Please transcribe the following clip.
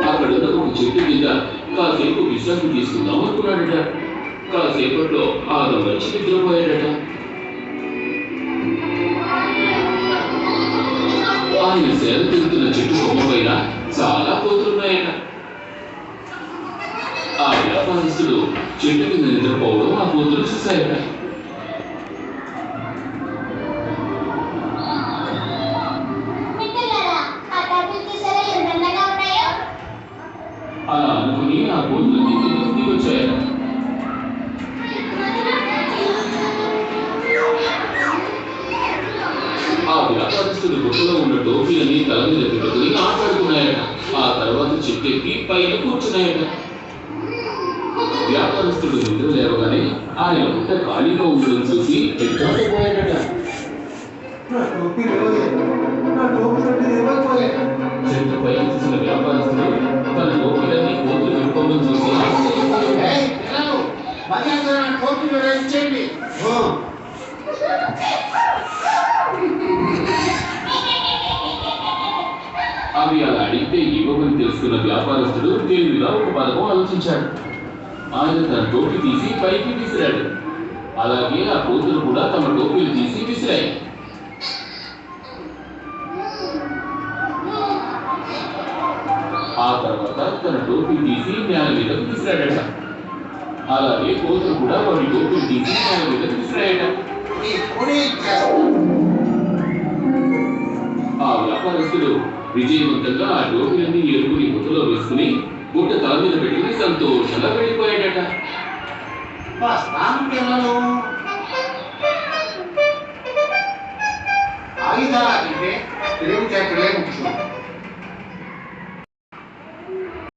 అక్కడున్న ఒక చెట్టు కింద కాసేపు విశ్రాంతి తీసుకుందాం అనుకున్నాడట. కాసేపట్లో ఆదం వచ్చి నిద్రపోయాడట. ఆయన సేద తిరుగుతున్న చెట్టు కొమ్మ పైన చాలా కోతులున్నాయట. ఆ వ్యాపారస్తుడు చెట్టు కింద నిద్రపోవడం ఆ కోతులు చూశాయట. అలా అనుకుని ఆ కోతులు దిగి వచ్చాయట. ఆ వ్యాపారస్తుడు గుట్టలో ఉన్న టోపీలని తల మీద పెట్టుకుని ఆటాడుకున్నాయట. ఆ తర్వాత చెట్టెక్కి పైన కూర్చున్నాయట. వ్యాపారస్తుడు నిద్ర లేవగానే ఆయన గుట్ట ఖాళీగా ఉండడం చూసి ఎట్టాడిపోయాడట. చెట్టుపై చూసిన వ్యాపారస్తుడు తన టోపీలన్నీ కోతులు పెట్టుకోవడం చూసి అవి అలా అడిగితే ఇవ్వమని తెలుసుకున్న వ్యాపారస్తుడు తెలివిగా ఒక పథకం ఆలోచించాడు. ఆయన తన టోపీ తీసి పైకి విసిరాడు. అలాగే ఆ కోతులు కూడా తమ టోపీలు తీసి విసిరాయి. ఆ తర్వాత తన టోపీ తీసి నేల మీదకు విసిరాడట. అలాగే కోతులు కూడా వాటి టోపీలు తీసి నేల మీదకు విసిరాయట. ఆ వ్యాపారస్తుడు విజయవంతంగా ఆ టోపీలన్నీ ఎరుపుని గుట్టలో వేసుకుని గుట్ట తల మీద పెట్టుకుని సంతోషంగా వెళ్ళిపోయాడట. ఆయుధాలంటే తెలివి చేతులే ముఖ్యం.